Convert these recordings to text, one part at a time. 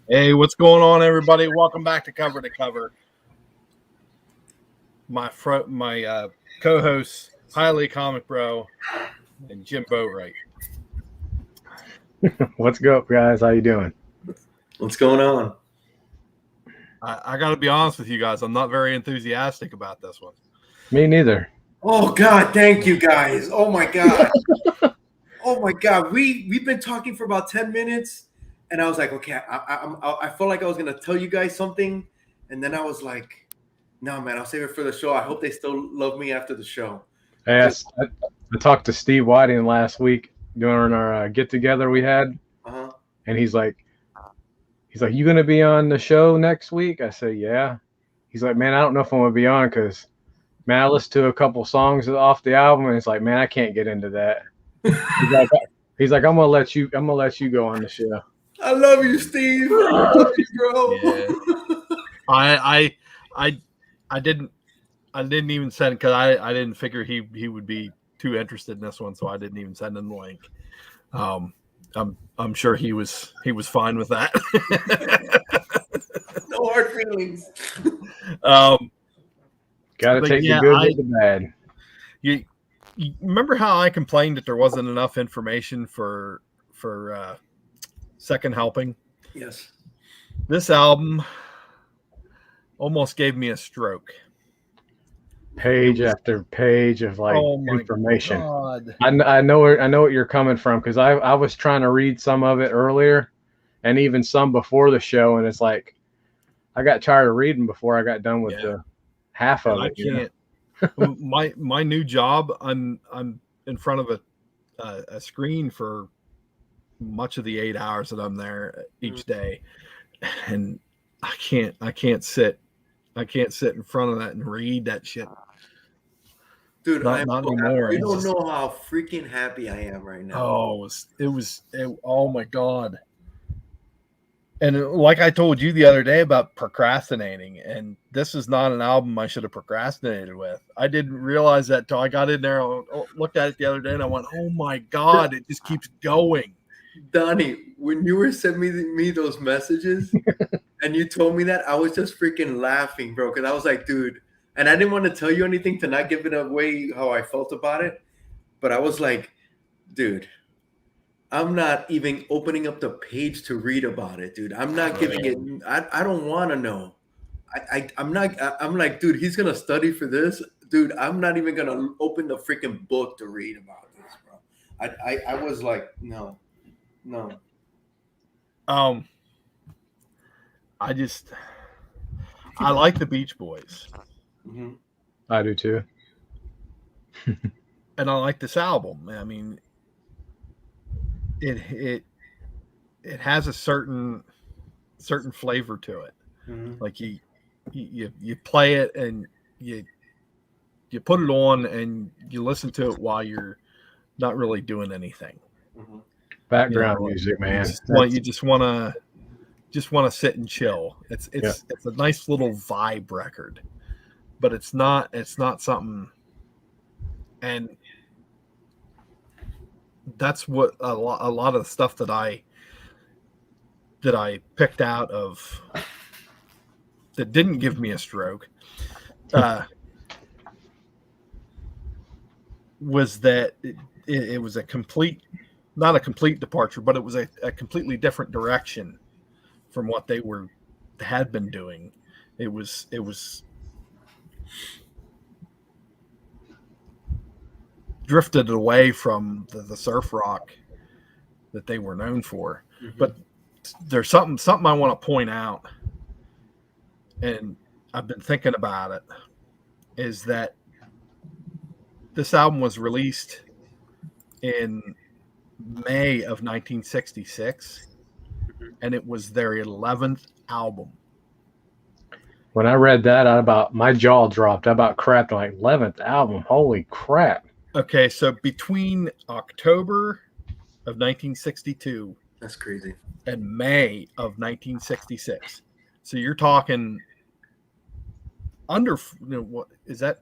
Hey, what's going on, everybody? Welcome back to Cover to Cover. My co-hosts, Highly Comic Bro, and Jim Boatwright. What's up, guys? How you doing? What's going on? I got to be honest with you guys. I'm not very enthusiastic about this one. Me neither. Oh God, thank you guys. Oh my God. Oh my God. We've been talking for about 10 minutes, and I was like, okay, I felt like I was gonna tell you guys something, and then I was like, no, man, I'll save it for the show. I hope they still love me after the show. I talked to Steve Whiting last week during our get together we had, and he's like, you gonna be on the show next week? I said, yeah. He's like, man, I don't know if I'm gonna be on because, man, I listened to a couple songs off the album, and it's like, man, I can't get into that. He's like, I'm gonna let you go on the show. I love you, Steve. I love you, bro. Yeah. I didn't even send because I didn't figure he would be too interested in this one, so I didn't even send him the link. I'm sure he was fine with that. No hard feelings. Gotta take the good with the bad. You remember how I complained that there wasn't enough information for Second Helping? Yes. This album almost gave me a stroke. Page after page of information. God. I know what you're coming from because I was trying to read some of it earlier, and even some before the show, and it's like I got tired of reading before I got done with the half of it. I can't. my new job, I'm in front of a screen for much of the 8 hours that I'm there each day, and I can't sit in front of that and read that shit. Dude, not anymore. You don't know how freaking happy I am right now. Oh, it was oh my God. And like I told you the other day about procrastinating, and this is not an album I should have procrastinated with. I didn't realize that till I got in there, looked at it the other day, and I went, oh my God, it just keeps going. Donnie, when you were sending me those messages and you told me that, I was just freaking laughing, bro, because I was like, dude, and I didn't want to tell you anything to not give it away how I felt about it, but I was like, dude, I'm not even opening up the page to read about it, dude. I'm not giving it. I don't want to know. I'm like, dude, he's going to study for this. Dude, I'm not even going to open the freaking book to read about this, bro. I was like, no. I like the Beach Boys. Mm-hmm. I do too. And I like this album. I mean, it has a certain flavor to it. Mm-hmm. Like you play it and you put it on and you listen to it while you're not really doing anything. Mm-hmm. Background music, man. You just want to sit and chill. It's a nice little vibe record, but it's not something. And that's what a lot of the stuff that I picked out of that didn't give me a stroke was that it was not a complete departure, but it was a completely different direction from what they had been doing. It was drifted away from the surf rock that they were known for. Mm-hmm. But there's something I want to point out, and I've been thinking about it, is that this album was released in May of 1966, and it was their 11th album. When I read that, my jaw dropped. I about crapped. I'm like, 11th album, holy crap! Okay, so between October of 1962, that's crazy, and May of 1966, so you're talking under. What is that?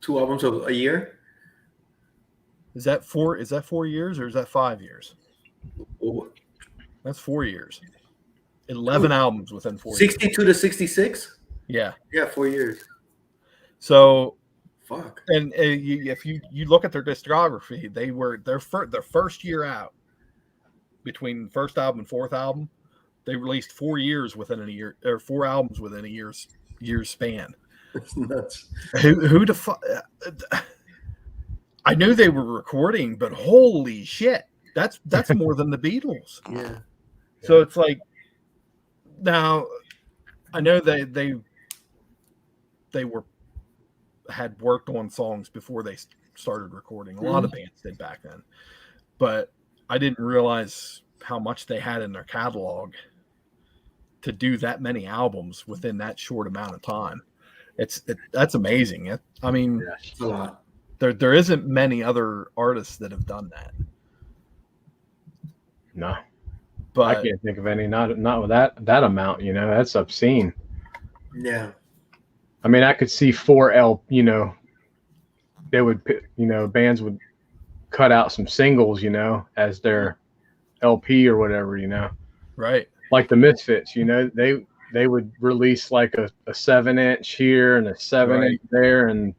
2 albums of a year. Is that 4 years or is that 5 years? Oh. That's 4 years. 11 albums within 4 years. 62 to 66. Yeah. 4 years. So, fuck. And if you look at their discography, they were their first year out, between first album and fourth album, they released 4 years within a year, or 4 albums within a year's span. That's nuts. Who I knew they were recording, but holy shit, that's more than the Beatles. Yeah. So it's like, now I know they had worked on songs before they started recording. A lot of bands did back then, but I didn't realize how much they had in their catalog to do that many albums within that short amount of time. That's amazing. I mean, it's a lot. There isn't many other artists that have done that. No, but I can't think of any. Not with that amount. You know, that's obscene. Yeah. I mean, I could see 4L. You know, they would. You know, bands would cut out some singles. You know, as their LP or whatever. You know. Right. Like the Misfits. You know, they would release like a 7-inch here and a 7-inch there, and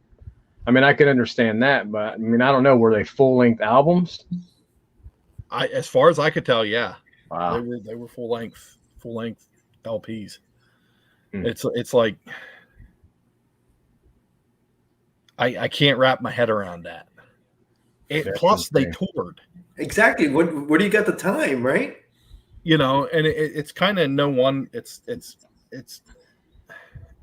I mean, I could understand that, but I mean, I don't know. Were they full-length albums? As far as I could tell, yeah. Wow. They were full length LPs. It's like I can't wrap my head around that. Plus they toured. Exactly. What do you got the time, right? You know, and it's kind of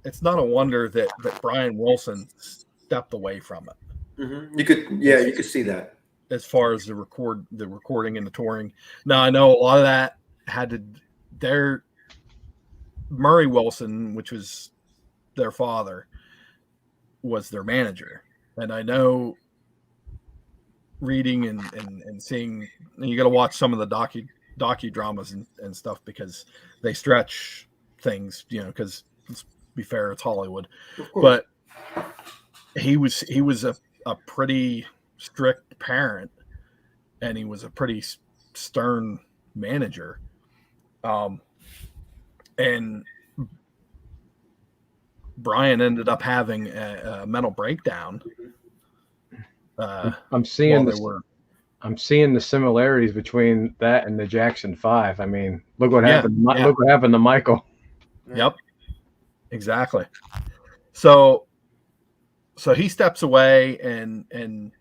it's not a wonder that Brian Wilson stepped away from it. Mm-hmm. You could see that. As far as the recording and the touring. Now I know a lot of that Murray Wilson, which was their father, was their manager. And I know reading and seeing, and you got to watch some of the docudramas and stuff, because they stretch things, you know, because let's be fair, it's Hollywood. But he was a pretty strict parent, and he was a pretty stern manager. And Brian ended up having a mental breakdown. I'm seeing the similarities between that and the Jackson 5. I mean, look what happened. Look what happened to Michael. Yep, exactly. So he steps away, and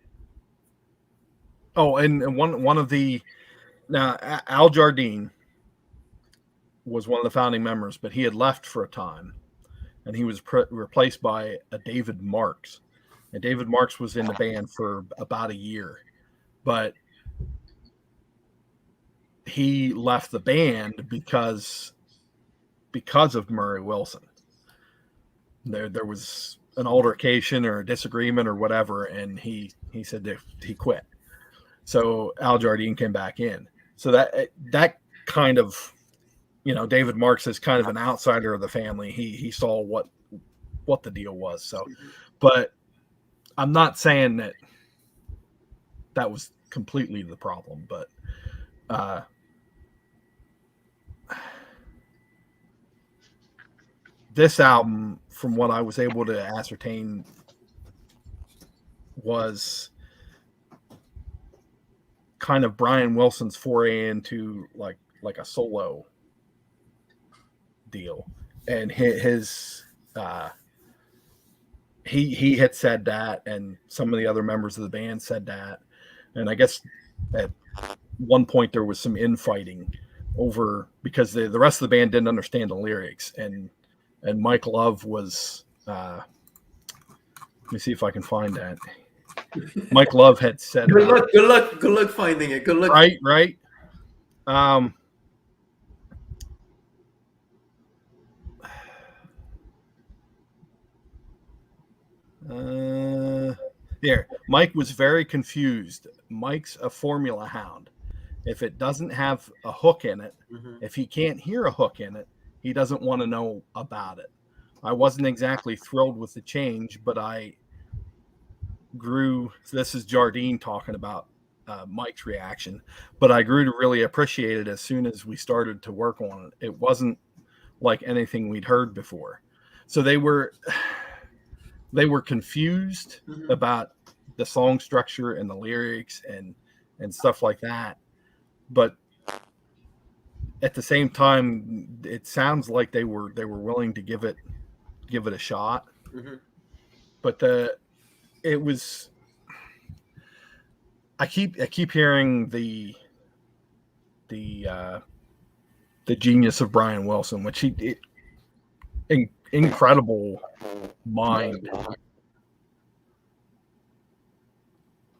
one of the, now Al Jardine was one of the founding members, but he had left for a time, and he was replaced by a David Marks. And David Marks was in the band for about a year, but he left the band because of Murray Wilson. There was an altercation or a disagreement or whatever, and he said that he quit. So Al Jardine came back in. So that kind of, you know, David Marks is kind of an outsider of the family. He saw what the deal was. So, but I'm not saying that was completely the problem, but this album, from what I was able to ascertain, was kind of Brian Wilson's foray into like a solo deal, and his he had said that, and some of the other members of the band said that, and I guess at one point there was some infighting over, because the rest of the band didn't understand the lyrics, and Mike Love was let me see if I can find that. Mike Love had said, good luck finding it. Good luck. Right. There. Mike was very confused. Mike's a formula hound. If it doesn't have a hook in it, if he can't hear a hook in it, he doesn't want to know about it. I wasn't exactly thrilled with the change, but I grew. This is Jardine talking about Mike's reaction, but I grew to really appreciate it as soon as we started to work on it. It wasn't like anything we'd heard before. So they were confused about the song structure and the lyrics and stuff like that. But at the same time, it sounds like they were willing to give it a shot. But it was, I keep hearing the genius of Brian Wilson, which incredible mind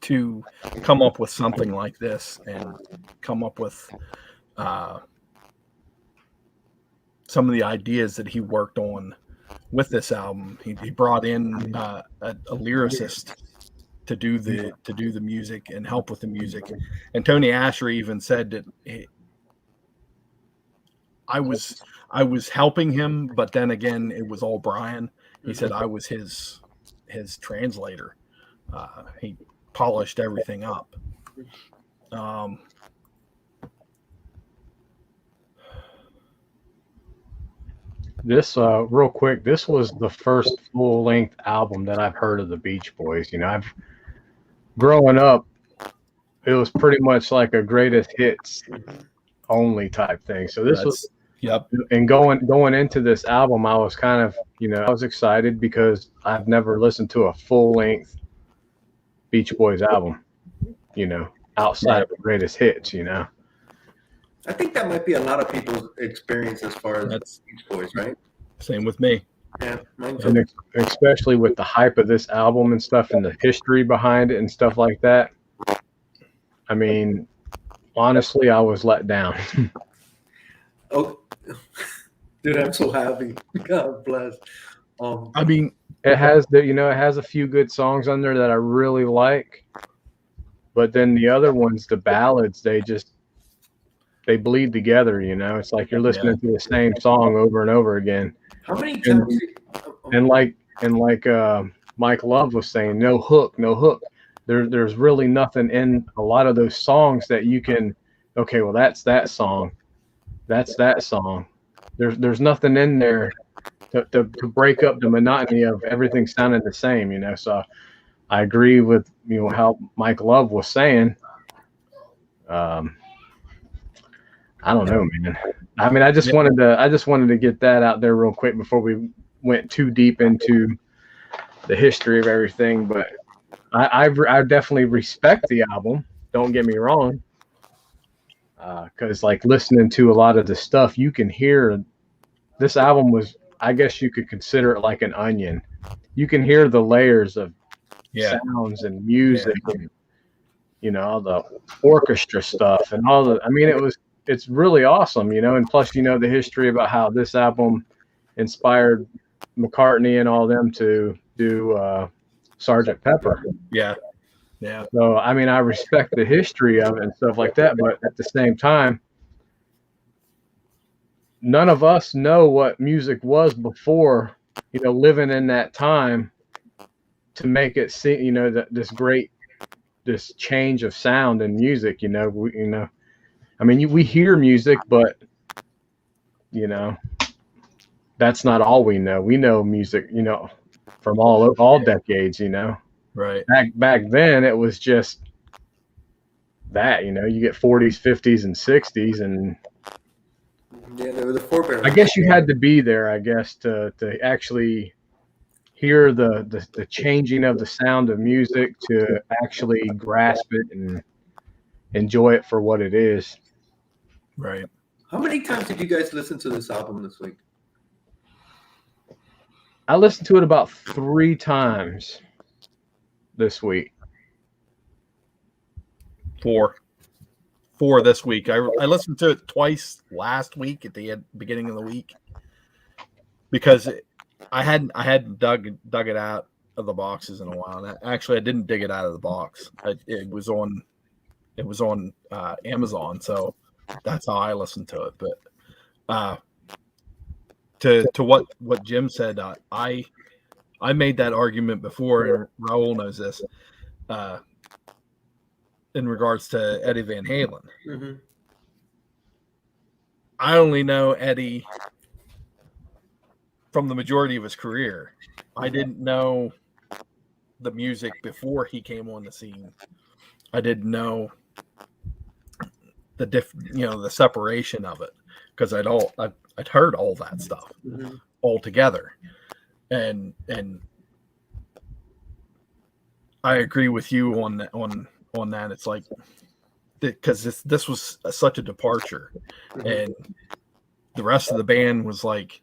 to come up with something like this and come up with some of the ideas that he worked on with this album. He brought in a lyricist to do the music and help with the music. And Tony Asher even said that I was helping him, but then again, it was all Brian. He said I was his translator. He polished everything up. This real quick, this was the first full-length album that I've heard of the Beach Boys. You know, I've growing up, it was pretty much like a greatest hits only type thing. So this was, yep. And going into this album, I was kind of, you know, I was excited because I've never listened to a full-length Beach Boys album, you know, outside of the greatest hits, you know. I think that might be a lot of people's experience as far as Beach Boys, right? Same with me. Yeah, mine too. And especially with the hype of this album and stuff and the history behind it and stuff like that. I mean, honestly, I was let down. Oh, dude, I'm so happy. God bless. I mean, it has a few good songs on there that I really like, but then the other ones, the ballads, they bleed together, you know. It's like you're listening to the same song over and over again. How many times? And like Mike Love was saying, no hook. There's really nothing in a lot of those songs that you can, okay, well, that's that song. That's that song. There's nothing in there to break up the monotony of everything sounding the same, you know. So I agree with, you know, how Mike Love was saying. I don't know, man. I mean, I just wanted to get that out there real quick before we went too deep into the history of everything. But I definitely respect the album. Don't get me wrong, because like listening to a lot of the stuff, you can hear this album was, I guess you could consider it like an onion. You can hear the layers of sounds and music, and, you know, all the orchestra stuff and all the. I mean, it's really awesome, you know, and plus, you know, the history about how this album inspired McCartney and all them to do Sgt. Pepper. Yeah. So, I mean, I respect the history of it and stuff like that, but at the same time, none of us know what music was before, you know, living in that time to make it seem, you know, that this change of sound and music, you know, I mean, we hear music, but, you know, that's not all we know. We know music, you know, from all decades, you know. Right. Back then, it was just that, you know, you get 40s, 50s, and 60s, and yeah, they were the forebears. I guess you had to be there, I guess, to actually hear the changing of the sound of music, to actually grasp it and enjoy it for what it is. Right. How many times did you guys listen to this album this week? I listened to it about 3 times this week. 4 this week. I listened to it twice last week at the beginning of the week because I hadn't dug it out of the boxes in a while. And actually, I didn't dig it out of the box. It was on Amazon, so that's how I listened to it. But to what Jim said, I made that argument before, and Raul knows this. in regards to Eddie Van Halen. Mm-hmm. I only know Eddie from the majority of his career. I didn't know the music before he came on the scene. I didn't know the separation of it, because I'd heard all that stuff all together, and I agree with you on that. It's like, because this was such a departure, and the rest of the band was like,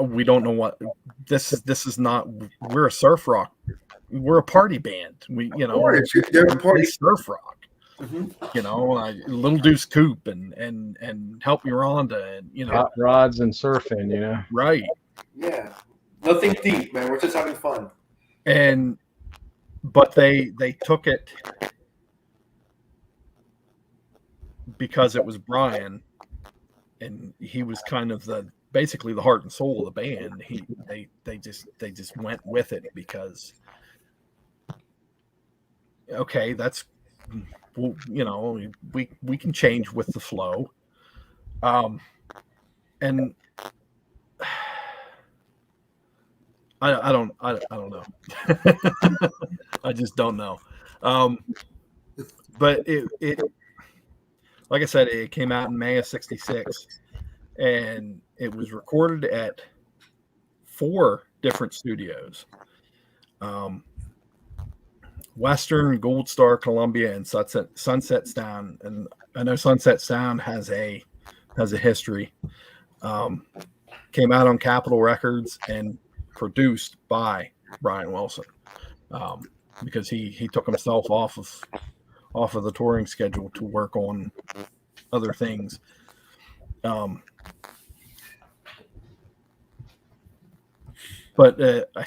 we don't know what this is not. We're a surf rock. We're a party band. They're a party surf rock. Little Deuce Coupe and Help Me Rhonda, and hot rods and surfing, right. Yeah, nothing deep, man. We're just having fun. But they took it because it was Brian, and he was kind of basically the heart and soul of the band. They just went with it because, okay, that's, well, we can change with the flow, and I don't know. I just don't know. But it like I said, it came out in May of '66, and it was recorded at 4 different studios: Western, Gold Star, Columbia, and Sunset Sound. And I know Sunset Sound has a history. Came out on Capitol Records and produced by Brian Wilson, because he took himself off of the touring schedule to work on other things. But I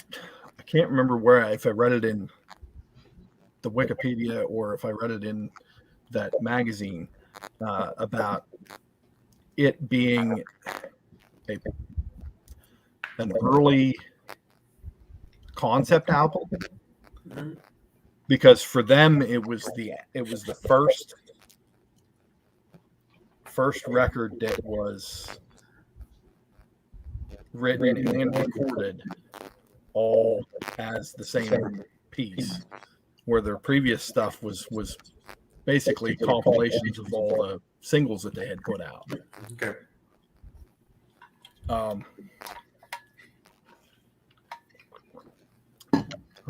can't remember if I read it in the Wikipedia or if I read it in that magazine, about it being an early concept album, because for them it was the first record that was written and recorded all as the same piece, where their previous stuff was basically compilations of all the singles that they had put out. Okay.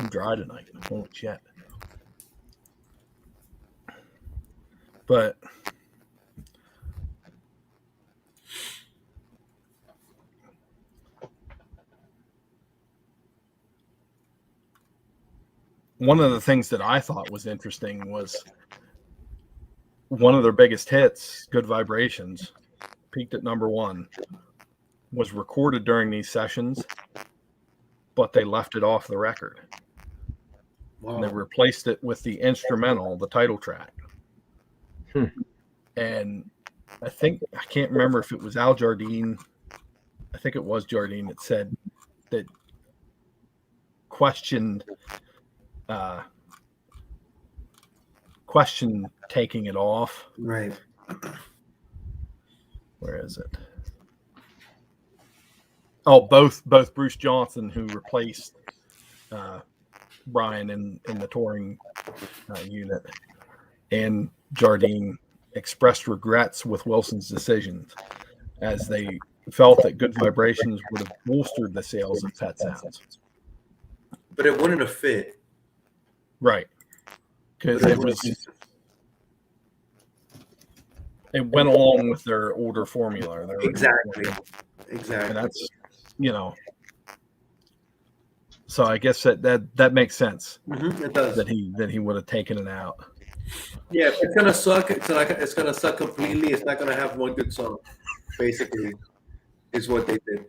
I'm dry tonight. Holy shit. But one of the things that I thought was interesting was one of their biggest hits, Good Vibrations, peaked at number 1, was recorded during these sessions, but they left it off the record. Wow. And they replaced it with the instrumental, the title track. And I can't remember if it was Al Jardine. I think it was Jardine that said that questioned taking it off. Right. Where is it? Oh, both Bruce Johnson, who replaced Brian in the touring unit, and Jardine expressed regrets with Wilson's decisions, as they felt that Good Vibrations would have bolstered the sales of Pet Sounds. But it wouldn't have fit. Right. Because it went along with their older formula. Exactly. And that's, so I guess that makes sense. Mm-hmm, it does. That he would have taken it out. Yeah, it's gonna suck. It's gonna suck completely. It's not gonna have one good song. Basically, is what they did.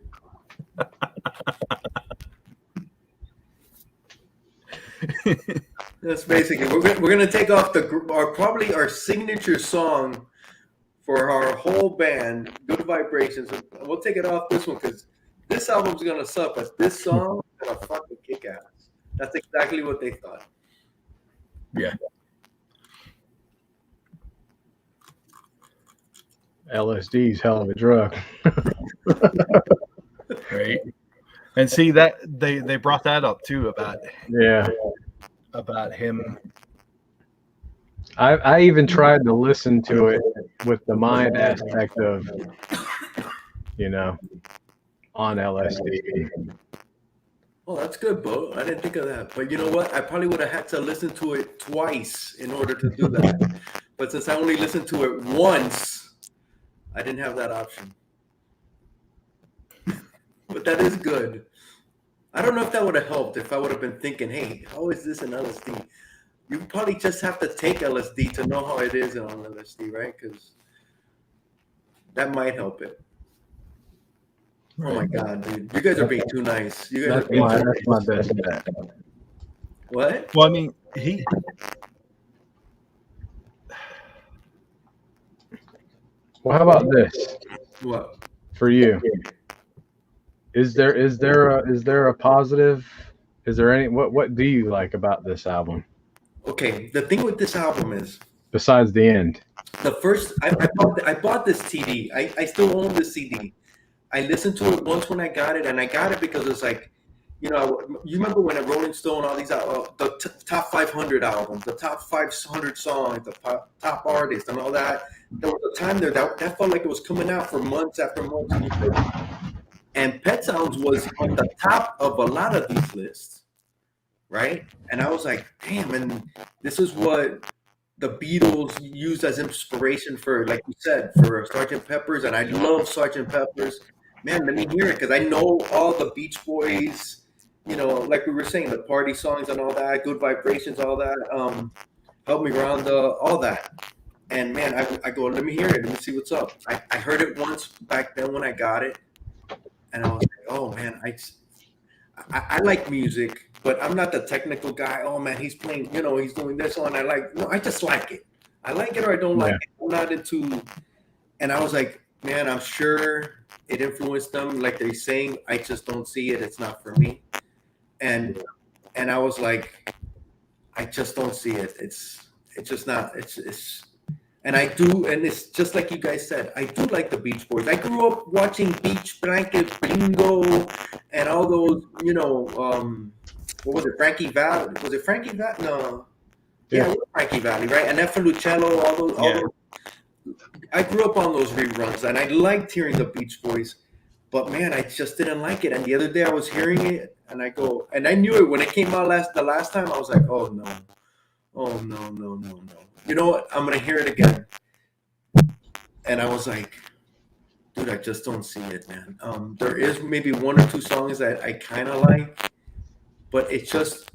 That's basically. We're gonna take off probably our signature song for our whole band, Good Vibrations. We'll take it off this one because this album's gonna suck, but this song is gonna fucking kick ass. That's exactly what they thought. Yeah. LSD's hell of a drug. Right. And see that they brought that up too about him. I even tried to listen to it with the mind aspect of, on LSD. Oh, that's good, Bo. I didn't think of that. But you know what? I probably would have had to listen to it twice in order to do that. But since I only listened to it once, I didn't have that option. But that is good. I don't know if that would have helped if I would have been thinking, hey, how is this an LSD? You probably just have to take LSD to know how it is on LSD, right? Because that might help it. Right. Oh my God, dude. You guys are being too nice. You guys that's my best bet. What? Well, I mean, Well, how about this? What? For you? Is there a positive? Is there any what do you like about this album? Okay, the thing with this album is, besides the end, the first I bought this CD. I still own this CD. I listened to it once when I got it, and I got it because it's like, you remember when a Rolling Stone, all these the top 500 albums, the top 500 songs, the top artists, and all that. There was a time there that felt like it was coming out for months after months. And Pet Sounds was on the top of a lot of these lists, right? And I was like, damn, and this is what the Beatles used as inspiration for, like you said, for Sgt. Pepper's, and I love Sgt. Pepper's. Man, let me hear it, because I know all the Beach Boys, like we were saying, the party songs and all that, Good Vibrations, all that, Help Me Round, all that. And man, I go, let me hear it, let me see what's up. I heard it once back then when I got it, and I was like, oh man, I like music, but I'm not the technical guy. Oh man, he's playing, he's doing this one. I just like it. I like it or I don't like it. I'm not into, and I was like, man, I'm sure it influenced them. Like they're saying, I just don't see it. It's not for me. And I was like, I just don't see it. It's just not, and I do, and it's just like you guys said, I do like the Beach Boys. I grew up watching Beach Blanket, Bingo, and all those, what was it, Frankie Valli? Was it Frankie Valli? No. Yeah, it was Frankie Valli, right? And F. Lucello, all those. I grew up on those reruns, and I liked hearing the Beach Boys, but man, I just didn't like it. And the other day I was hearing it, and I knew it when it came out the last time. I was like, oh no. You know what? I'm going to hear it again. And I was like, dude, I just don't see it, man. There is maybe one or two songs that I kind of like, but it just,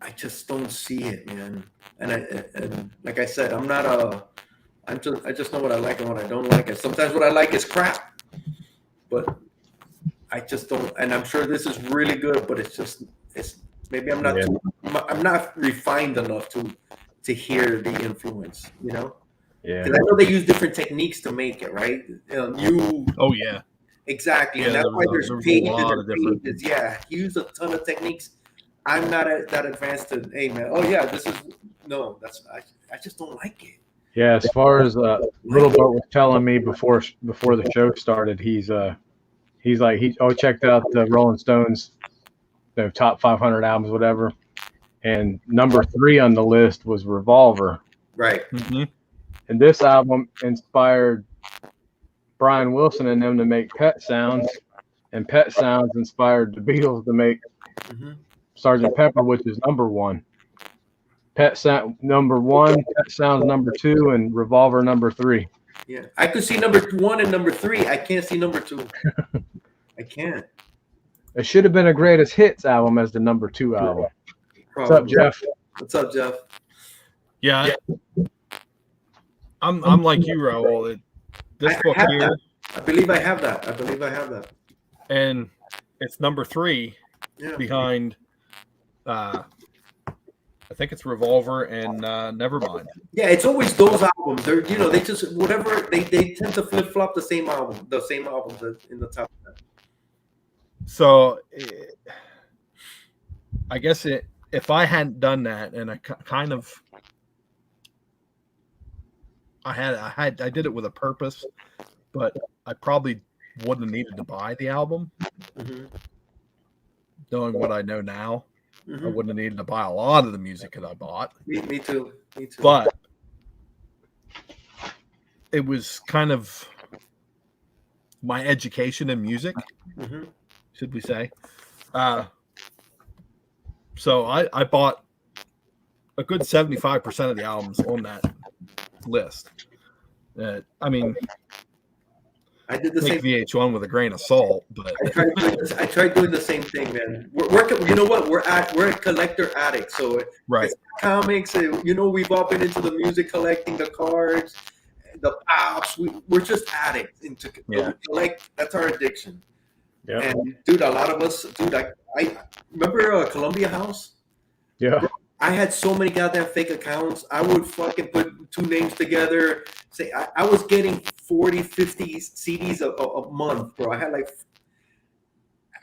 I just don't see it, man. And like I said, I just know what I like and what I don't like. And sometimes what I like is crap, but I just don't, and I'm sure this is really good, but it's maybe I'm not refined enough to hear the influence, Yeah. Because I know they use different techniques to make it, right? Oh yeah. Exactly, and that's why there's pages and pages. Yeah, he used a ton of techniques. I'm not that advanced to, hey man, oh yeah, I just don't like it. Yeah, as far as Little Boat was telling me before the show started, he's like he checked out the Rolling Stones, top 500 albums, whatever, and number 3 on the list was Revolver. Right. Mm-hmm. And this album inspired Brian Wilson and them to make Pet Sounds, and Pet Sounds inspired the Beatles to make Sgt. Pepper, which is number 1. Pet Sound number 1, Pet Sounds number 2, and Revolver number 3. Yeah, I could see number 1 and number 3. I can't see number 2. I can't. It should have been a greatest hits album as the number 2 album. What's up, Jeff? What's up, Jeff? Yeah. I'm like you, Raul. This book here. That. I believe I have that. And it's number 3 behind I think it's Revolver and Nevermind. Yeah, it's always those albums. They're they just whatever they tend to flip flop the same albums in the top 10. So I guess if I hadn't done that, and I did it with a purpose, but I probably wouldn't have needed to buy the album. Mm-hmm. Knowing what I know now, Mm-hmm. I wouldn't have needed to buy a lot of the music that I bought. Me too. But it was kind of my education in music, mm-hmm. should we say. So I bought a good 75% of the albums on that list. I mean, I did the take same. VH1 with a grain of salt, but I tried doing the same thing, man. We're you know what? We're a collector addict, so right. It's comics. You know, we've all been into the music, collecting the cards, the pops. We're just addicts into collect. That's our addiction. Yeah. And dude, a lot of us, dude, I remember Columbia House. Yeah. I had so many goddamn fake accounts. I would fucking put two names together. Say I was getting 40, 50 CDs a month, bro.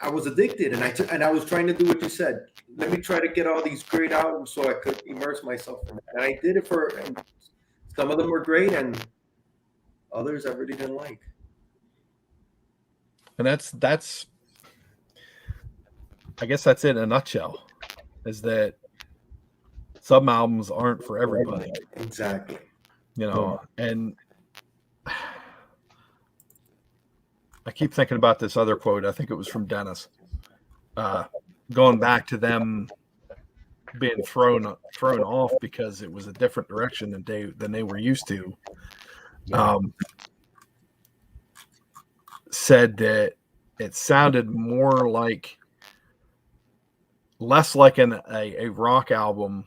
I was addicted, and I was trying to do what you said. Let me try to get all these great albums so I could immerse myself in it. And I did it and some of them were great, and others I really didn't like. And that's I guess that's it in a nutshell, is that some albums aren't for everybody. Exactly. You know, and I keep thinking about this other quote. I think it was from Dennis. Going back to them being thrown off because it was a different direction than they were used to. Said that it sounded less like a rock album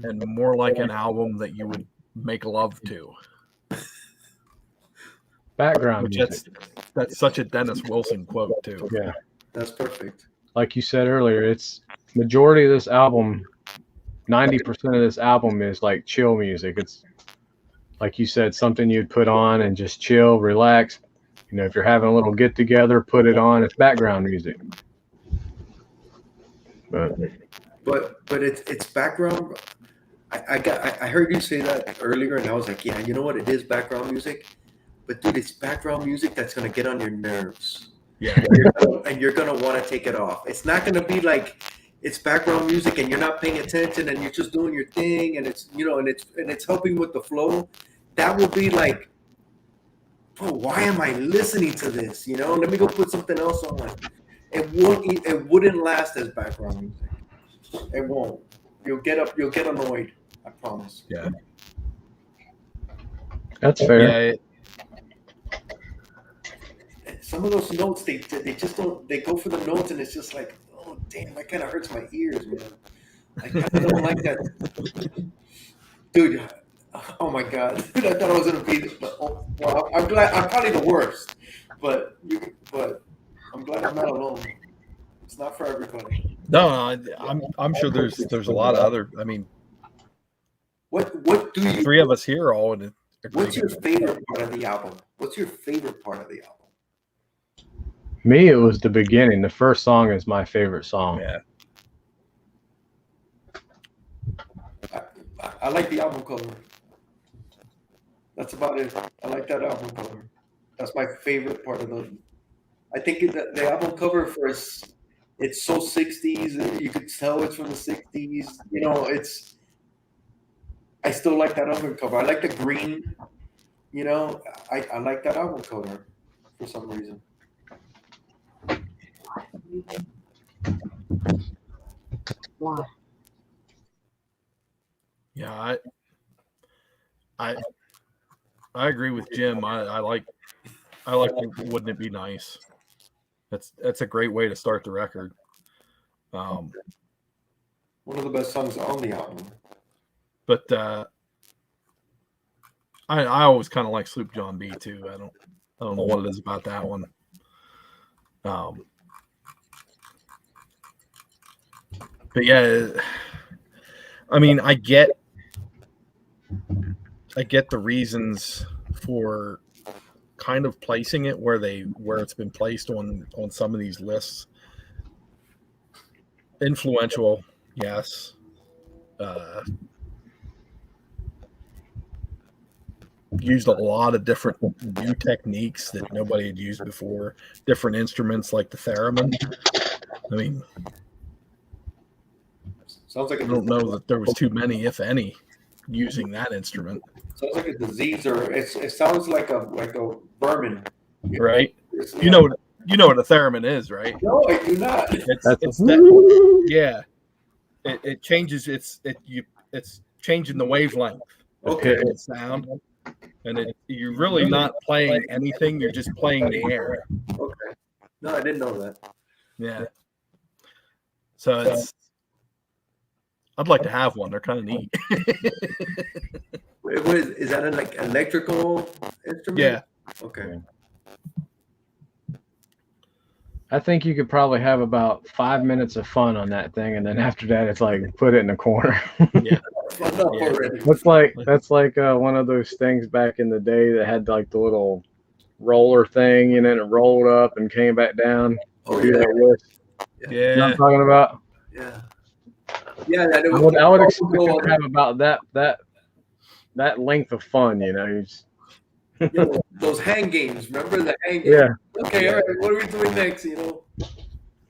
and more like an album that you would make love to. Background music. That's such a Dennis Wilson quote too. Yeah, that's perfect. Like you said earlier, it's majority of this album, 90% of this album is like chill music. It's like you said, something you'd put on and just chill, relax. You know, if you're having a little get together, put it on. It's background music. But it's background. I heard you say that earlier, and I was like, yeah, you know what? It is background music, but dude, it's background music that's gonna get on your nerves. Yeah, and you're gonna want to take it off. It's not gonna be like it's background music and you're not paying attention and you're just doing your thing, and it's and it's helping with the flow. That will be like, oh, why am I listening to this? You know, let me go put something else on. It wouldn't last as background music. It won't. You'll get annoyed. I promise. Yeah. That's fair. Yeah, some of those notes, they just don't. They go for the notes, and it's just like, oh damn, that kind of hurts my ears, man. I kind of don't like that, dude. Oh my god, I thought I was gonna be. Well, I'm glad. I'm probably the worst, but I'm glad I'm not alone. It's not for everybody. No, I'm sure there's a lot of other. I mean, what do you? Three of us here all would agree. What's your favorite part of the album? What's your favorite part of the album? Me, it was the beginning. The first song is my favorite song. Yeah. I like the album cover. That's about it. I like that album cover. That's my favorite part of the. I think the album cover it's so 60s. You could tell it's from the 60s. You know, I still like that album cover. I like the green. You know, I like that album cover for some reason. Why? Yeah, I agree with Jim. I like Wouldn't It Be Nice? That's a great way to start the record. One of the best songs on the album. But I always kind of like Sloop John B too. I don't know what it is about that one. But yeah, I mean, I get the reasons for kind of placing it where it's been placed on some of these lists. Influential, Yes. Used a lot of different new techniques that nobody had used before. Different instruments like the theremin. I mean, Sounds like I don't know that there was too many, if any, using that instrument. Sounds like a disease, or it sounds like a vermin. Right? Yeah. You know what a theremin is, right? No, I do not. Yeah. It changes. It's changing the wavelength. Okay. The sound, and you're really not playing anything. You're just playing the air. Okay. No, I didn't know that. Yeah. So I'd like to have one. They're kind of neat. What is that? An like electrical instrument? Yeah. Okay. I think you could probably have about 5 minutes of fun on that thing, and then after that, it's like put it in the corner. Yeah. That's like one of those things back in the day that had like the little roller thing, and then it rolled up and came back down. Oh, You yeah. know Yeah. what I'm talking about? Yeah. Yeah. I would expect to have about that length of fun, you know. You just, Yeah, those hang games. Remember the hang games? yeah. Okay, all right. What are we doing next? You know.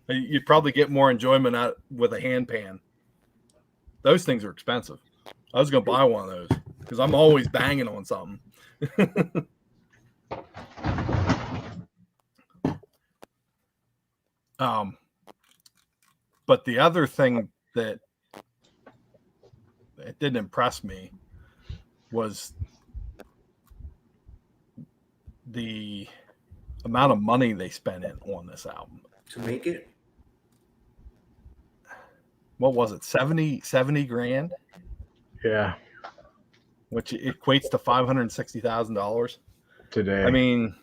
You'd probably get more enjoyment out with a hand pan. Those things are expensive. I was going to buy one of those because I'm always banging on something. But the other thing that it didn't impress me was the amount of money they spent on this album to make it. What was it? 70 grand? Yeah. Which equates to $560,000 today. I mean,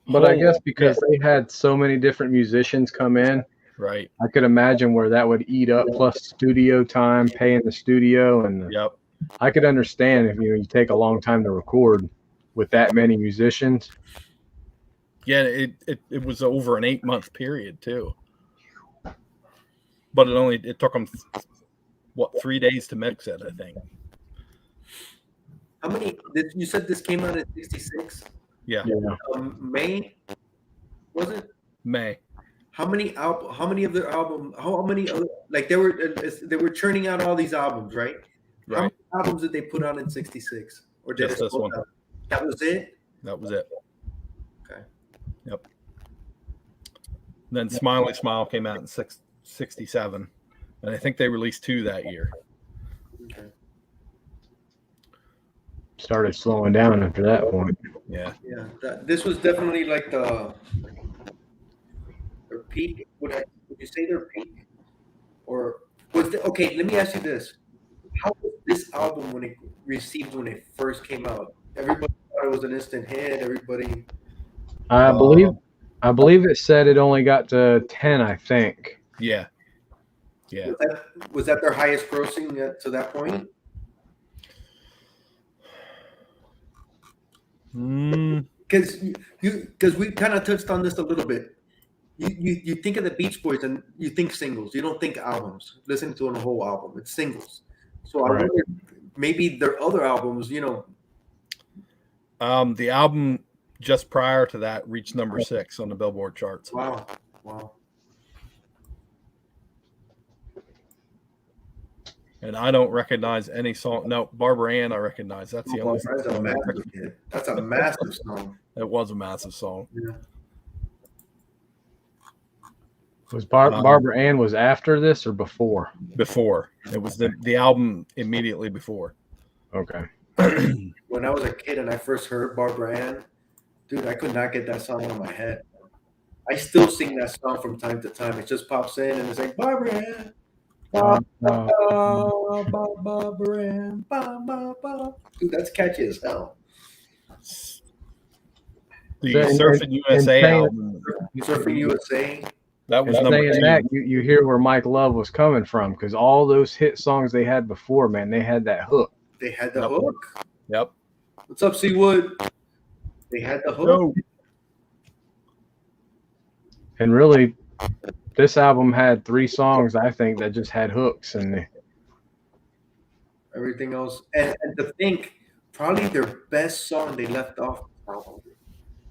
but I guess because they had so many different musicians come in, right? I could imagine where that would eat up, plus studio time, paying the studio, and yep. I could understand if you take a long time to record with that many musicians. Yeah, it was over an 8-month period too. But it took them 3 days to mix it, I think. How many? You said this came out in '66. Yeah. May, was it? May. How many other albums? How many other, like they were churning out all these albums, right? Right. How many albums did they put on in '66? Or did just this one? That was it. That was it. Okay. Yep. Then Smiley Smile came out in '67, and I think they released 2 that year. Okay. Started slowing down after that point. Yeah. Yeah. This was definitely like their peak. Would you say their peak? Or okay? Let me ask you this: how was this album when it first came out? Everybody thought it was an instant hit. Everybody. I believe it said it only got to 10. I think. Yeah. Yeah. Was that their highest grossing to that point? Because we kind of touched on this a little bit. You think of the Beach Boys and you think singles. You don't think albums. Listen to a whole album. It's singles. So I wonder maybe their other albums, the album just prior to that reached number 6 on the Billboard charts. Wow. And I don't recognize any song. No, Barbara Ann I recognize. That's the only song. That's a massive song. It was a massive song. Yeah. Was Barbara Ann was after this or before? Before. It was the album immediately before. Okay. When I was a kid and I first heard Barbara Ann, dude, I could not get that song out of my head. I still sing that song from time to time. It just pops in and it's like, Barbara Ann. Barbara Ann. Dude, that's catchy as hell. The Surfing USA album. Surfing USA. That was number 2. That, you hear where Mike Love was coming from, because all those hit songs they had before, man, they had that hook. They had the hook. Yep. What's up, Seawood? They had the hook. No. And really, this album had 3 songs, I think, that just had hooks, and everything else. And to think, probably their best song they left off the album.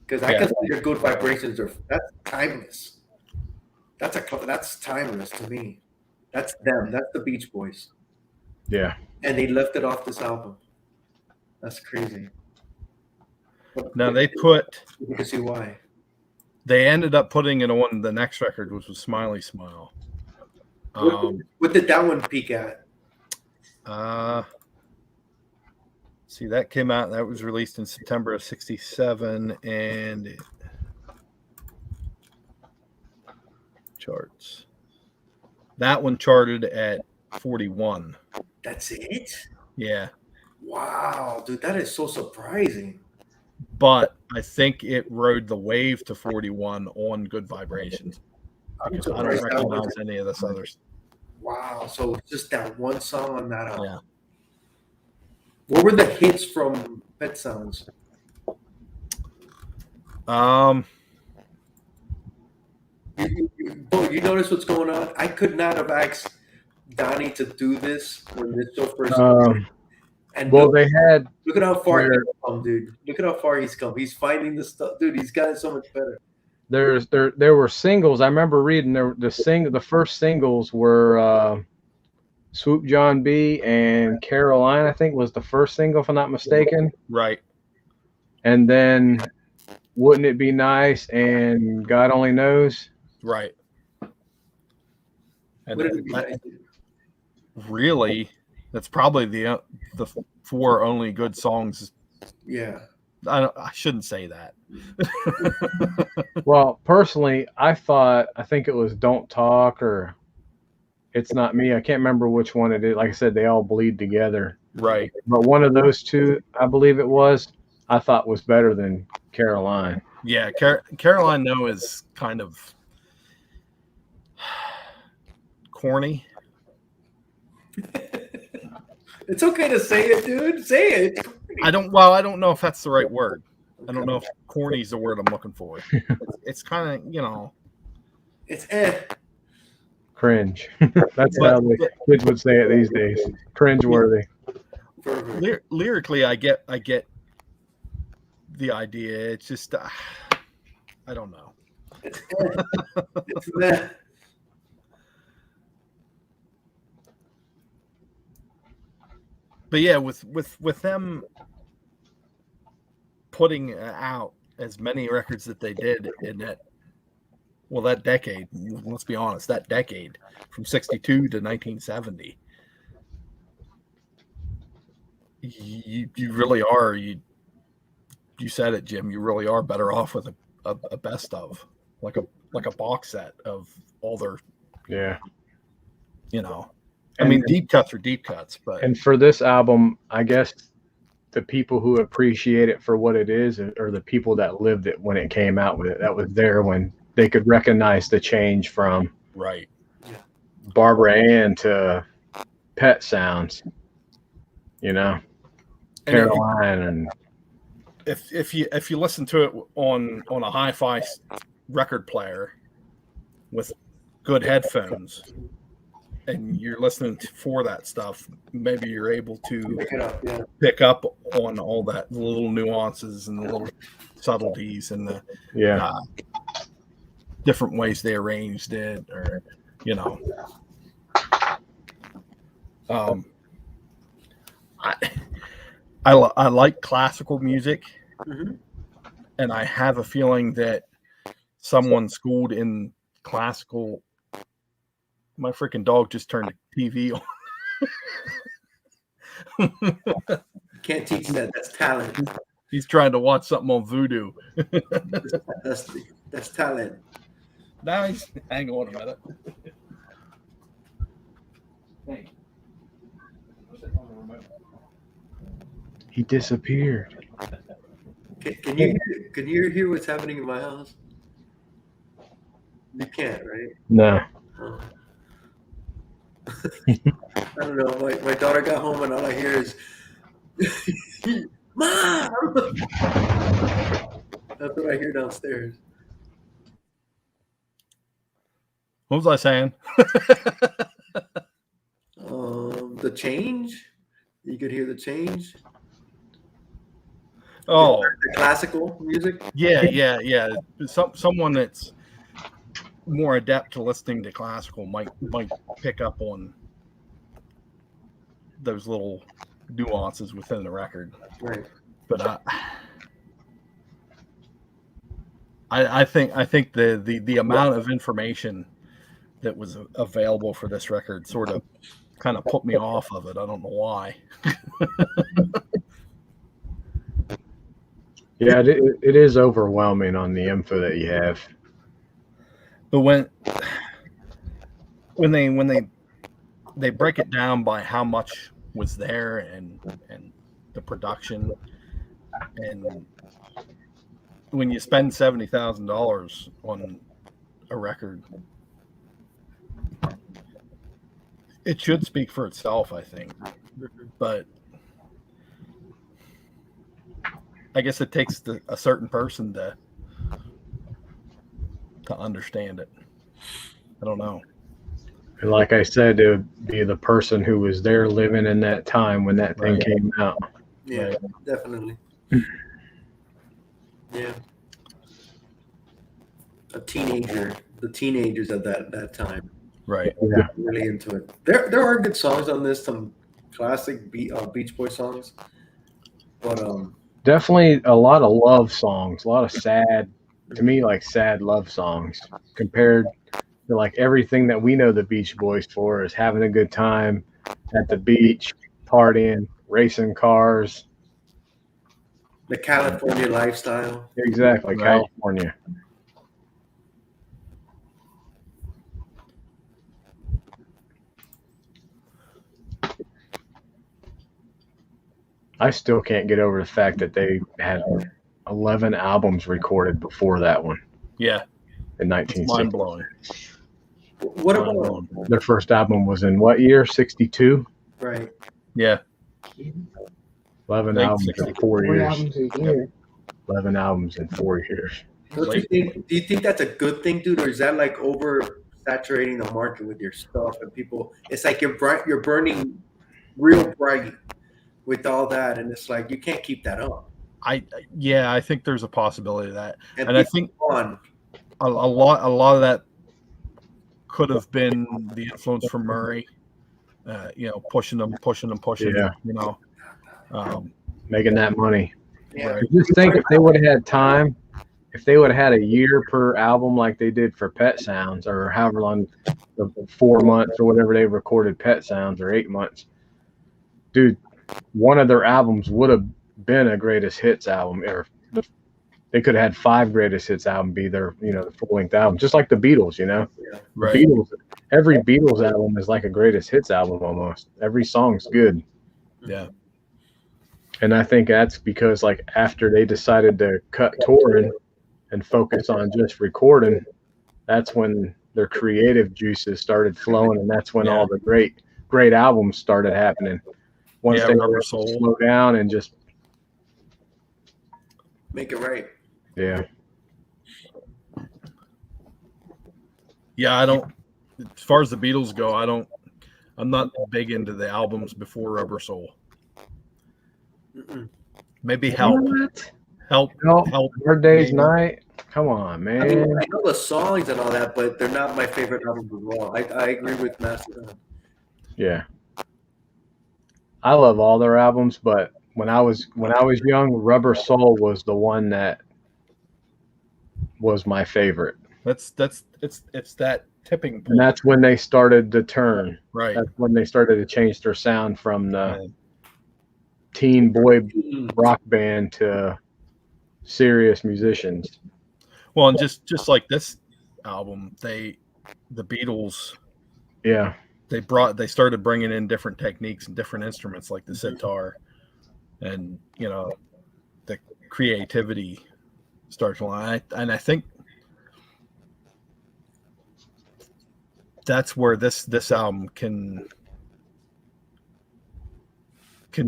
Because I consider Good Vibrations, that's timeless. That's timeless to me. That's them. That's the Beach Boys. yeah. And they left it off this album. That's crazy. Now they put. You can see why. They ended up putting it on the next record, which was Smiley Smile. What did that one peak at? See, that came out. That was released in September of '67, and it charts. That one charted at 41. That's it? Yeah. Wow, dude, that is so surprising. But I think it rode the wave to 41 on Good Vibrations. Because I don't recognize any of this others. Wow, so just that one song on that album. Yeah. What were the hits from Pet Sounds? You notice what's going on? I could not have asked Donnie to do this when this show first started. And well, look, they had. Look at how far he's come, dude. Look at how far he's come. He's finding the stuff, dude. He's gotten so much better. There were singles. I remember reading the first singles were Swoop John B and Caroline, I think, was the first single, if I'm not mistaken. Right. And then Wouldn't It Be Nice and God Only Knows. Right. And Wouldn't it be nice? Really, that's probably the 4 only good songs. Yeah. I shouldn't say that. Well, personally, I think it was Don't Talk or It's Not Me. I can't remember which one it is. Like I said, they all bleed together. Right. But one of those two, I believe it was, I thought was better than Caroline. Yeah, Caroline, though, is kind of corny. It's okay to say it, dude. Say it. I don't know if that's the right word. I don't know if corny is the word I'm looking for. It's kind of, It's Cringe. That's how the kids would say it these days. Cringe-worthy. Lyrically, I get the idea. It's just, I don't know. It's that. But yeah, with them putting out as many records that they did in that decade, let's be honest, that decade from 62 to 1970, you really are, you said it, Jim, you really are better off with a best of, like a box set of all their, I mean, deep cuts are deep cuts, but. And for this album, I guess the people who appreciate it for what it is are the people that lived it when it came out with it. That was there when they could recognize the change from Barbara Ann to Pet Sounds, Caroline. And if you listen to it on a hi-fi record player with good headphones, and you're listening for that stuff, maybe you're able to pick up on all that, the little nuances and the little subtleties and the different ways they arranged it, or I like classical music, and I have a feeling that someone schooled in classical. My freaking dog just turned the TV on. Can't teach that. That's talent. He's trying to watch something on Voodoo. That's talent. Now hang on a minute. Hey. He disappeared. Can you hear what's happening in my house? You can't, right? No. Oh. I don't know. My daughter got home and all I hear is, "Mom!" That's what I hear downstairs. What was I saying? The change. You could hear the change. Oh, The classical music. yeah. Someone that's more adept to listening to classical might pick up on those little nuances within the record. Right. But I think the amount of information that was available for this record sort of kind of put me off of it. I don't know why. Yeah, it is overwhelming on the info that you have. But when they break it down by how much was there and the production, and when you spend $70,000 on a record, it should speak for itself, I think. But I guess it takes a certain person to understand it. I don't know. And like I said, it would be the person who was there living in that time when that thing came out. Yeah, Right. definitely. Yeah. The teenagers of that time. Right. Yeah. Really into it. There are good songs on this, some classic Beach Boy songs. But Definitely a lot of love songs, a lot of sad, to me, like sad love songs compared to like everything that we know the Beach Boys for is having a good time at the beach, partying, racing cars. the California lifestyle. Exactly, Right. California. I still can't get over the fact that they had 11 albums recorded before that one Yeah. in It's 1960. mind blowing. What about Their first album was in what year? 62? right? Yeah. 11 Late albums in 60s. 4 4 years. albums a year. 11 albums in 4 years. Do you think that's a good thing, dude, or is that like oversaturating the market with your stuff and people? It's like you're burning real bright with all that, and it's like you can't keep that up. I think there's a possibility of that, and I people think on. a lot of that could have been the influence from Murray. Pushing them. Yeah. Making that money. Yeah. Right. Just think if they would have had time, if they would have had a year per album like they did for Pet Sounds, or however long, 4 months or whatever they recorded Pet Sounds, or 8 months, dude, one of their albums would have been a greatest hits album, or they could have had 5 greatest hits album be their, the full length album, just like the Beatles, Right. The Beatles, every Beatles album is like a greatest hits album almost. Every song's good. Yeah. And I think that's because like after they decided to cut touring and focus on just recording, that's when their creative juices started flowing, and that's when all the great albums started happening. Once they Rubber were Soul. slow down and just Make it right. yeah. Yeah, I don't. As far as the Beatles go, I'm not big into the albums before Rubber Soul. Mm-mm. Maybe Help. Help. Hard Day's maybe. Night. Come on, man. I mean, I know the songs and all that, but they're not my favorite albums as well. I agree with Mastodon. Yeah. I love all their albums, but when I was young, Rubber Soul was the one that was my favorite. It's that tipping point. And that's when they started to turn. Right. That's when they started to change their sound from the teen boy rock band to serious musicians. Well, and just like this album, the Beatles, Yeah. they started bringing in different techniques and different instruments like the sitar, and the creativity starts to, and I think that's where this album can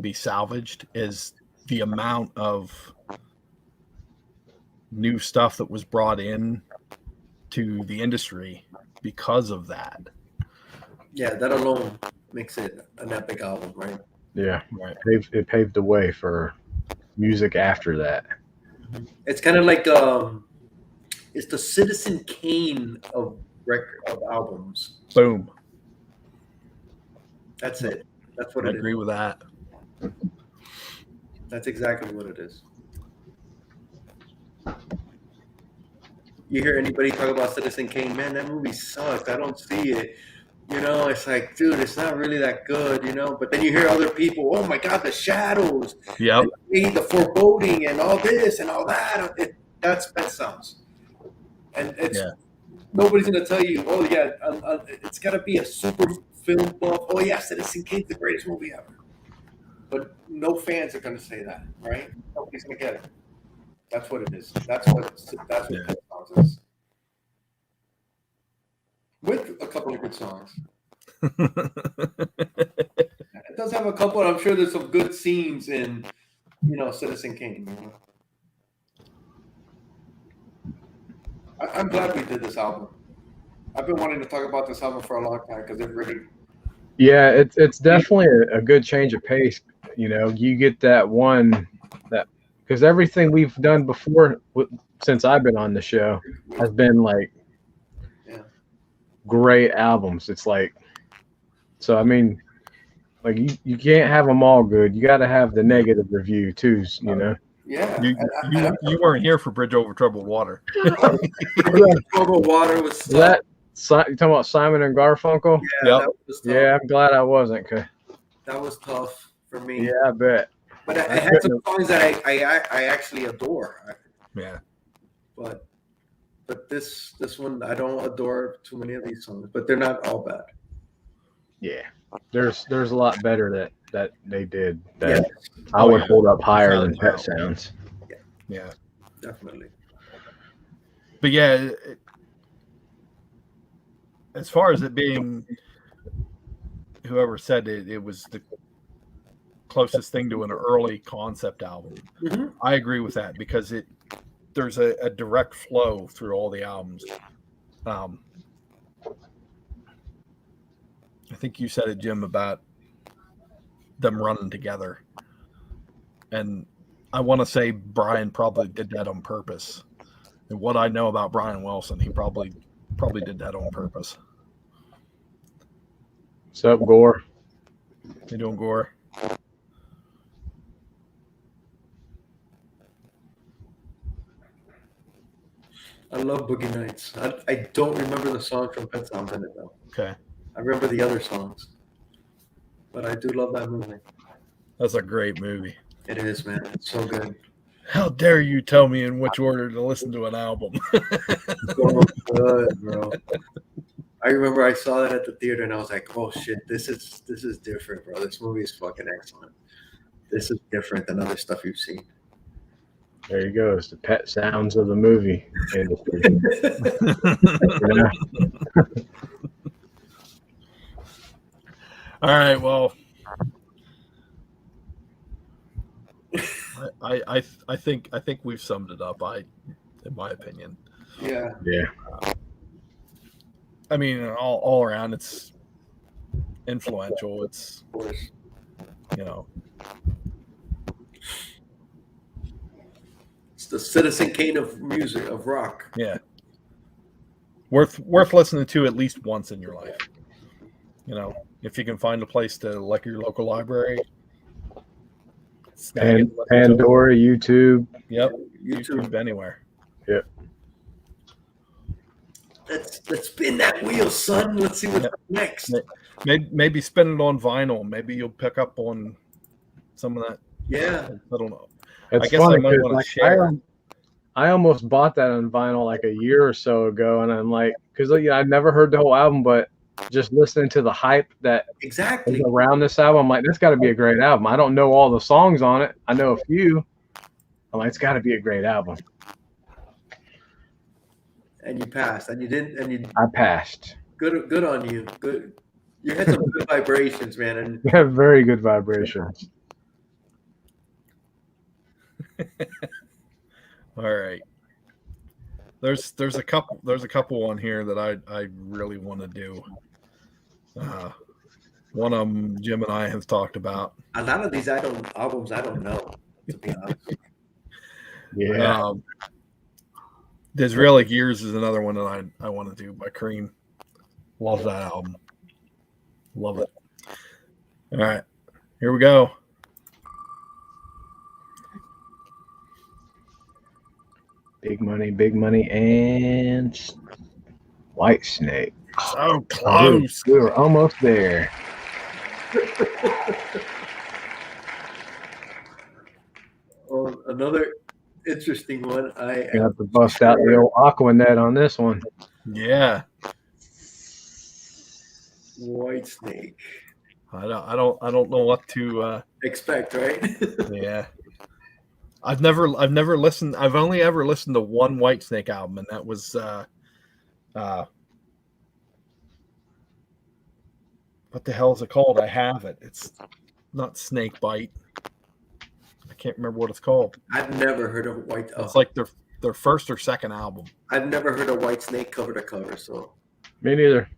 be salvaged, is the amount of new stuff that was brought in to the industry because of that. Yeah, that alone makes it an epic album, right? Yeah, Right. it paved the way for music after that. It's kind of like it's the Citizen Kane of albums. Boom. That's it. That's what I it agree is. with that. That's exactly what it is. You hear anybody talk about Citizen Kane, man, that movie sucked. I don't see it. You know, it's like, dude, it's not really that good, you know. But then you hear other people, oh my God, the shadows, Yep. the foreboding, and all this and all that. That's Pet Sounds, and it's nobody's gonna tell you, oh yeah, it's gotta be a super film buff. Oh yeah, Citizen Kane's the greatest movie ever. But no fans are gonna say that, right? Nobody's gonna get it. That's what it is. That's what Pet Sounds is. With a couple of good songs. It does have a couple, and I'm sure there's some good scenes in, Citizen Kane. I'm glad we did this album. I've been wanting to talk about this album for a long time because it really. Yeah, it's definitely a good change of pace. You know, you get that one that because everything we've done before since I've been on the show has been like great albums. It's like, so I mean, like you can't have them all good. You got to have the negative review too. You know. Yeah. You weren't here for Bridge Over Troubled Water. Troubled Water was tough. That you talking about Simon and Garfunkel? Yeah, that was tough. Yeah, I'm glad I wasn't. That was tough for me. Yeah, I bet. But I had some songs that I actually adore. Yeah. But this one, I don't adore too many of these songs, but they're not all bad. Yeah, there's a lot better that they did that I would hold up higher than Pet Sounds. Yeah, definitely. But yeah, as far as it being, whoever said it was the closest thing to an early concept album. Mm-hmm. I agree with that because there's a direct flow through all the albums. I think you said it, Jim, about them running together. And I want to say Brian probably did that on purpose. And what I know about Brian Wilson, he probably did that on purpose. What's up, Gore? You doing, Gore? I love Boogie Nights. I don't remember the song from Pet Sounds in it, though. Okay. I remember the other songs. But I do love that movie. That's a great movie. It is, man. It's so good. How dare you tell me in which order to listen to an album? So good, bro. I remember I saw that at the theater and I was like, oh shit, this is different, bro. This movie is fucking excellent. This is different than other stuff you've seen. There you go. It's the Pet Sounds of the movie industry. All right, well, I think we've summed it up. In my opinion. Yeah. Yeah. I mean, all around, it's influential. It's, it's the Citizen Kane of music, of rock. Yeah. Worth listening to at least once in your life. If you can find a place to, like your local library. Pandora, YouTube. Yep. YouTube anywhere. Yep. Let's spin that wheel, son. Let's see what's next. Maybe spin it on vinyl. Maybe you'll pick up on some of that. Yeah. I don't know. It's I guess funny I might want to share. I almost bought that on vinyl like a year or so ago, and I'm like, because I'd never heard the whole album, but just listening to the hype that is around this album, I'm like, that's got to be a great album. I don't know all the songs on it. I know a few. I'm like, it's got to be a great album. And you passed, and you didn't, and you. I passed. Good on you. Good. You had some good vibrations, man. And you have very good vibrations. All right. There's a couple on here that I really want to do. One of them Jim and I have talked about. A lot of these albums I don't know, to be honest. Yeah. Disraeli Gears is another one that I want to do by Cream. Love that album. Love it. All right, here we go. Big Money, and White Snake. So close. We were almost there. Well, another interesting one. I have to bust out the old Aquanet on this one. Yeah. White Snake. I don't know what to expect, right? Yeah. I've never listened. I've only ever listened to one White Snake album, and that was what the hell is it called? I have it. It's not Snake Bite. I can't remember what it's called. I've never heard of White. It's like their first or second album. I've never heard of White Snake cover to cover. So me neither.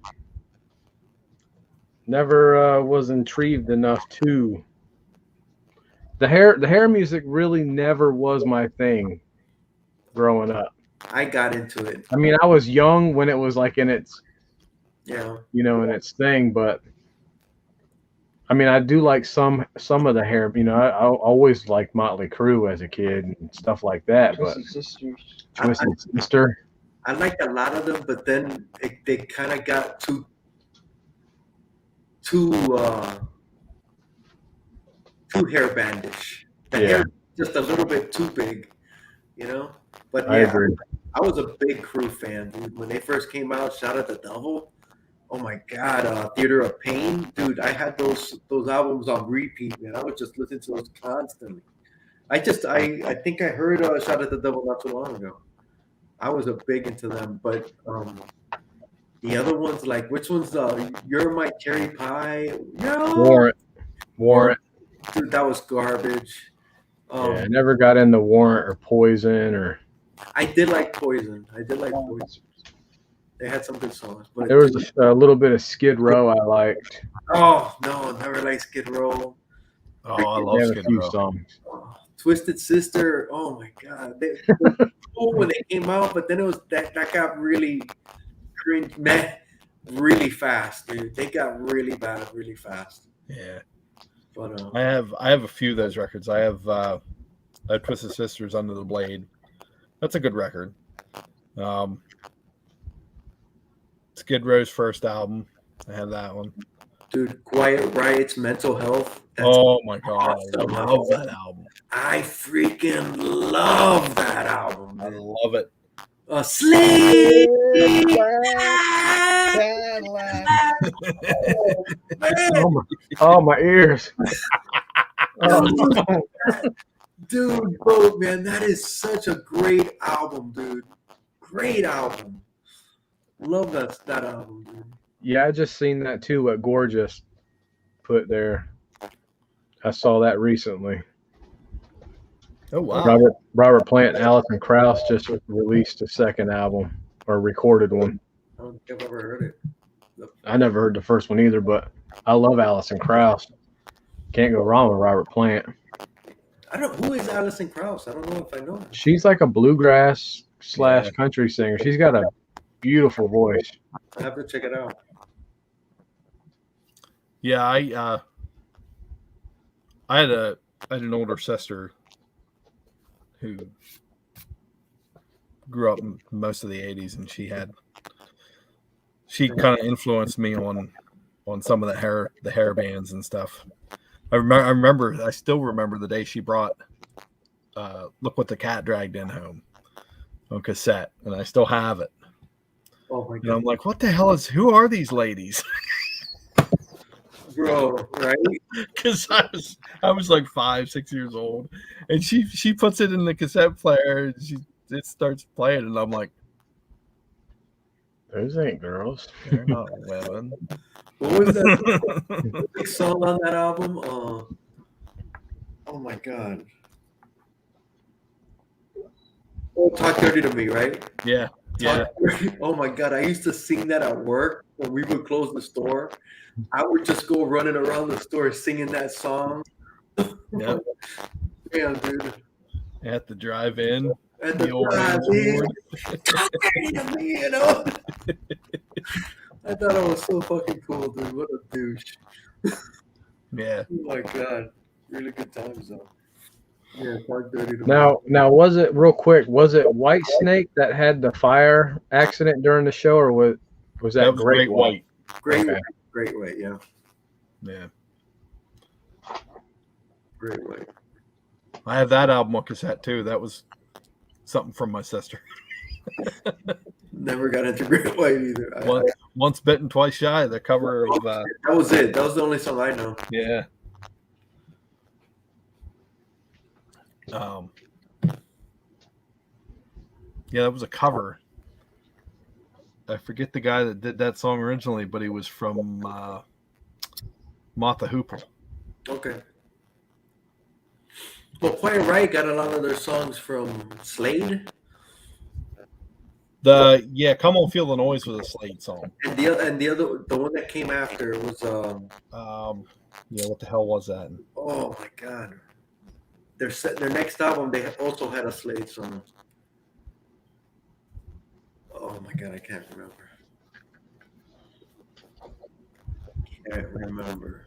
Never was intrigued enough to. The hair music really never was my thing growing up. I got into it. I mean, I was young when it was like in its, in its thing, but I mean, I do like some of the hair. I always liked Motley Crue as a kid and stuff like that. Twisted Sister. I liked a lot of them, but then they kind of got too hair bandish. The hair just a little bit too big, But I agree. I was a big Crew fan, dude. When they first came out, Shout at the Devil. Oh my God, Theater of Pain, dude. I had those albums on repeat, man. I would just listen to those constantly. I think I heard Shout at the Devil not too long ago. I was a big into them, but the other ones, like which one's You're My Cherry Pie? Warrant. Dude, that was garbage. I never got into Warrant or Poison or. I did like Poison. They had some good songs. But there was a little bit of Skid Row I liked. Oh no, never liked Skid Row. Oh, I love Skid Row. Songs. Twisted Sister. Oh my God, they cool when they came out, but then it was that got really cringe, really fast, dude. They got really bad really fast. Yeah. But I have a few of those records. I have Twisted Sisters, Under the Blade. That's a good record. Skid Row's first album. I have that one. Dude, Quiet Riot's Mental Health. Oh my God. Awesome. I love that album. I freaking love that album. I love it. Sleep. Oh, my ears. Dude, bro, man, that is such a great album, dude. Great album. Love that album, dude. Yeah, I just seen that too, what Gorgeous put there. I saw that recently. Oh, wow. Robert Plant and Alison Krauss just released a second album, or recorded one. I don't think I've ever heard it. I never heard the first one either, but I love Alison Krauss. Can't go wrong with Robert Plant. I don't know. Who is Alison Krauss? I don't know if I know her. She's like a bluegrass / country singer. She's got a beautiful voice. I have to check it out. Yeah, I had an older sister who grew up in most of the 80s, and she kind of influenced me on some of the hair bands and stuff. I still remember the day she brought Look What the Cat Dragged In home on cassette, and I still have it. Oh my God. And I'm like, what the hell who are these ladies? Bro, right? Because I was like 5-6 years old, and she puts it in the cassette player, and it starts playing, and I'm like, those ain't girls. They're not women. What was that big song on that album? Oh my God. Oh, Talk Dirty to Me, right? Yeah. Yeah. Oh my God, I used to sing that at work when we would close the store. I would just go running around the store singing that song. Yep. Damn, dude. At the drive-in. At The old man's ward. Talk Dirty to Me, you know? I thought I was so fucking cool, dude. What a douche. Yeah. Oh my God. Really good times, though. Yeah, Talk Dirty to Me. Now, was it real quick? Was it White Snake that had the fire accident during the show, or was that That was Great White. Great, Okay. Great White, yeah. Yeah. Great White. I have that album on cassette too. That was something from my sister. Never got into Great White either. Once bitten, twice shy. The cover of That was it. That was the only song I know. yeah. Yeah, that was a cover. I forget the guy that did that song originally, but he was from Martha Hoople. Okay. Well, Quiet Riot got a lot of their songs from Slade. Come On Feel the Noise was a Slade song. And the one that came after was what the hell was that? oh my God. Their next album they also had a Slade song. Oh my God, I can't remember. Can't remember.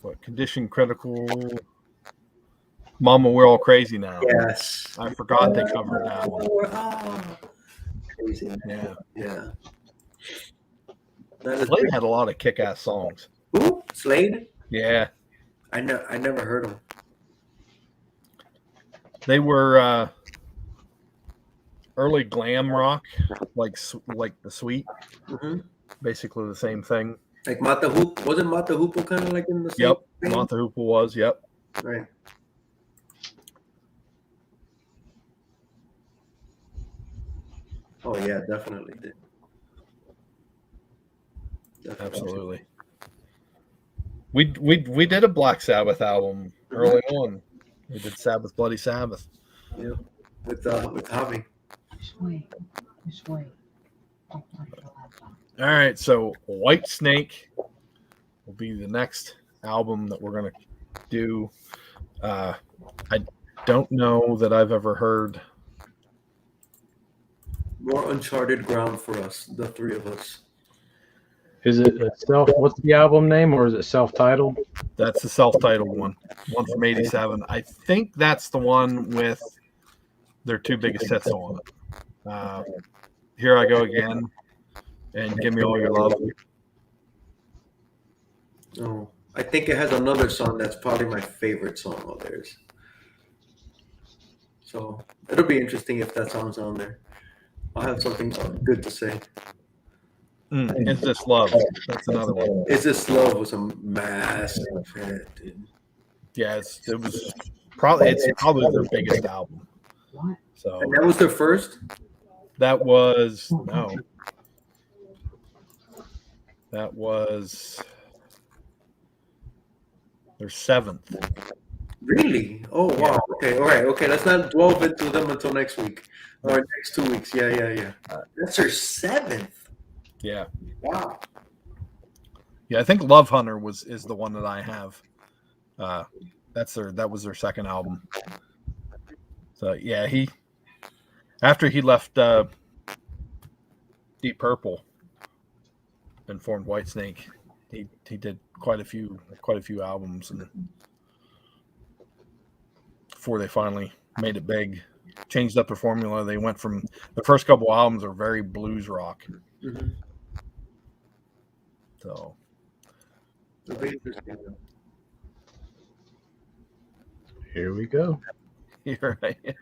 What Condition Critical? Mama, We're All Crazy Now. Yes. I forgot they covered that one. Oh, crazy. Yeah. Yeah. Slade had a lot of kick-ass songs. Who? Slade? Yeah. I never heard them. They were early glam rock, like the Sweet. Mm-hmm. Basically the same thing. Like Mata Hoop. Wasn't Mata Hoople kind of like in the same Yep. thing? Martha Hoople was. Yep. Right. Oh yeah, definitely did. Definitely. Absolutely. We did a Black Sabbath album early on. We did Sabbath, Bloody Sabbath. Yeah, with Javi. Just wait. Just wait. Don't touch the laptop. All right, so White Snake will be the next album that we're gonna do. I don't know that I've ever heard. More uncharted ground for us, the three of us. Is it what's the album name, or is it self-titled? That's the self-titled one from '87. I think that's the one with their two biggest hits on it. Here I Go Again and Give Me All Your Love. Oh, I think it has another song that's probably my favorite song of theirs. So it'll be interesting if that song's on there. I'll have something good to say. Is This Love? That's another one. Is This Love was a massive hit, dude. Yeah, it's probably their biggest album. What? So And that was their first? that was that was their seventh. Really? Oh wow. Okay, all right. Okay, let's not delve into them until next week. Or next 2 weeks. Yeah. That's their seventh. Yeah. Wow. Yeah, I think Love Hunter is the one that I have. That was their second album. So yeah, after he left Deep Purple and formed Whitesnake, he did quite a few albums, and before they finally made it big, changed up the formula. They went from the first couple albums are very blues rock. Mm-hmm. So Here we go. here I am.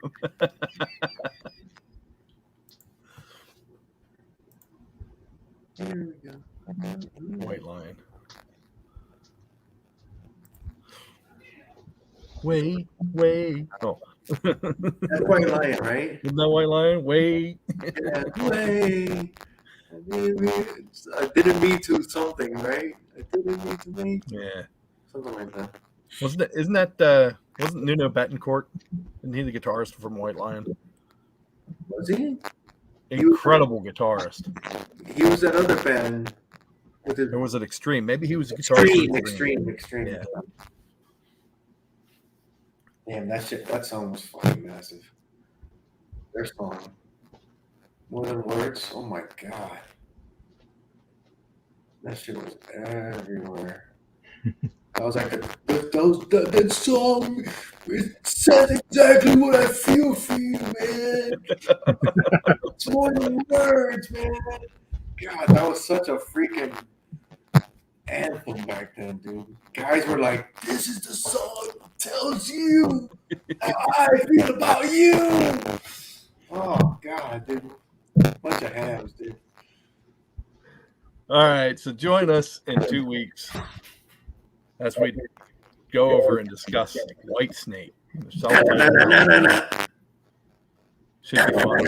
Here we go. White Lion. Wait. Oh. That's White Lion, right? Isn't that White Lion? Wait. Yeah, wait. I didn't mean to something, right? I didn't mean to make Yeah. something like that. Isn't that Wasn't Nuno Betancourt? Isn't he the guitarist from White Lion? Was he? Incredible guitarist. He was that other band. Or was it Extreme? Maybe he was a guitarist. Extreme. Yeah. Damn, that song was fucking massive. Their song. More Than Words. Oh my god. That shit was everywhere. I was like, that song, it says exactly what I feel for you, man. It's more than words, man. God, that was such a freaking anthem back then, dude. Guys were like, this is the song that tells you how I feel about you. Oh, God, dude. Bunch of hams, dude. All right, so join us in 2 weeks as we go over and discuss White Snake. Should be fun.